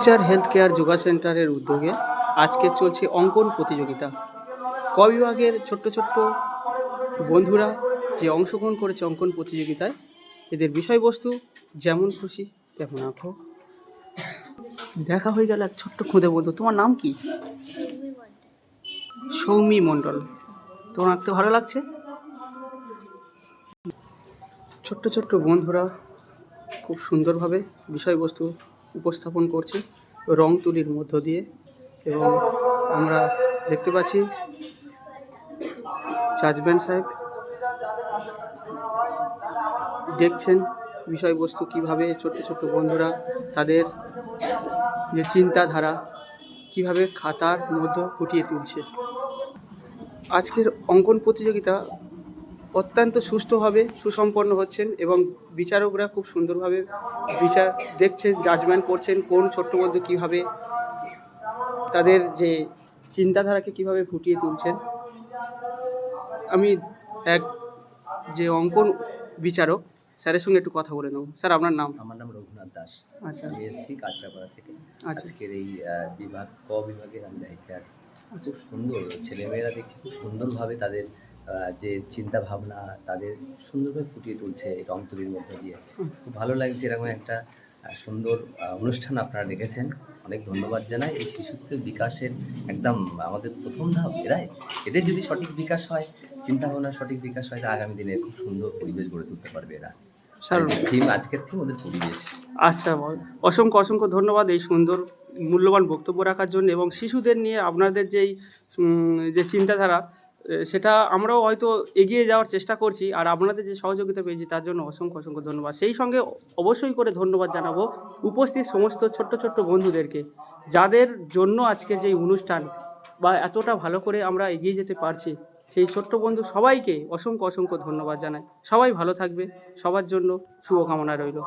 Teacher health care yoga সেন্টারের উদ্যোগে আজকে চলছে অঙ্কন প্রতিযোগিতা। ক বিভাগের ছোট্ট ছোট্ট বন্ধুরা যে অংশগ্রহণ করেছে অঙ্কন প্রতিযোগিতায়, এদের বিষয়বস্তু যেমন খুশি তেমন আঁকো। দেখা হয়ে গেল এক ছোট্ট খুদে বন্ধু। তোমার নাম কি? সৌমি মণ্ডল। তোমার আঁকতে ভালো লাগছে? ছোট্ট ছোট্ট বন্ধুরা খুব সুন্দরভাবে বিষয়বস্তু উপস্থাপন করছে রং তুলির মধ্য দিয়ে, এবং আমরা দেখতে পাচ্ছি জাজম্যান সাহেব দেখছেন বিষয়বস্তু কিভাবে ছোট্ট ছোট্ট বন্ধুরা তাদের যে চিন্তাধারা কিভাবে খাতার মধ্যে ফুটিয়ে তুলছে। আজকের অঙ্কন প্রতিযোগিতা অত্যন্ত সুষ্ঠুভাবে সুসম্পন্ন হচ্ছেন এবং বিচারকরা খুব সুন্দরভাবে বিচার দেখছেন, জাজমেন্ট করছেন কোন ছোট্ট বন্ধু কীভাবে তাদের যে চিন্তাধারাকে কিভাবে ফুটিয়ে তুলছেন। আমি এক যে অঙ্কন বিচারক স্যারের সঙ্গে একটু কথা বলে নেব। স্যার, আপনার নাম? আমার নাম রঘুনাথ দাস। আচ্ছা, আমি এসেছি কাঁচরাপাড়া থেকে। আজকের এই বিভাগ ক বিভাগের আমি দায়িত্বে আছি। খুব সুন্দর ছেলেমেয়েরা দেখছি, খুব সুন্দরভাবে তাদের যে চিন্তা ভাবনা তাদের সুন্দরভাবে ফুটিয়ে তুলছে রং তুলির মধ্যে দিয়ে। খুব ভালো লাগছে এরকম একটা সুন্দর অনুষ্ঠান আপনারা রেখেছেন। অনেক ধন্যবাদ জানাই। এই শিশুত্বের বিকাশের একদম আমাদের প্রথম ধাপ এরাই। এদের যদি সঠিক বিকাশ হয়, চিন্তাভাবনার সঠিক বিকাশ হয়, তা আগামী দিনে খুব সুন্দর পরিবেশ গড়ে তুলতে পারবে এরা। স্যার, আজকের থিম ওদের পরিবেশ। আচ্ছা, অসংখ্য অসংখ্য ধন্যবাদ এই সুন্দর মূল্যবান বক্তব্য রাখার জন্য, এবং শিশুদের নিয়ে আপনাদের যে চিন্তাধারা সেটা আমরাও হয়তো এগিয়ে যাওয়ার চেষ্টা করছি, আর আপনাদের যে সহযোগিতা পেয়েছি তার জন্য অসংখ্য অসংখ্য ধন্যবাদ। সেই সঙ্গে অবশ্যই করে ধন্যবাদ জানাবো উপস্থিত সমস্ত ছোট্ট ছোট্ট বন্ধুদেরকে, যাদের জন্য আজকের যেই অনুষ্ঠান বা এতটা ভালো করে আমরা এগিয়ে যেতে পারছি। সেই ছোট্ট বন্ধু সবাইকে অসংখ্য অসংখ্য ধন্যবাদ জানাই। সবাই ভালো থাকবে, সবার জন্য শুভকামনা রইল।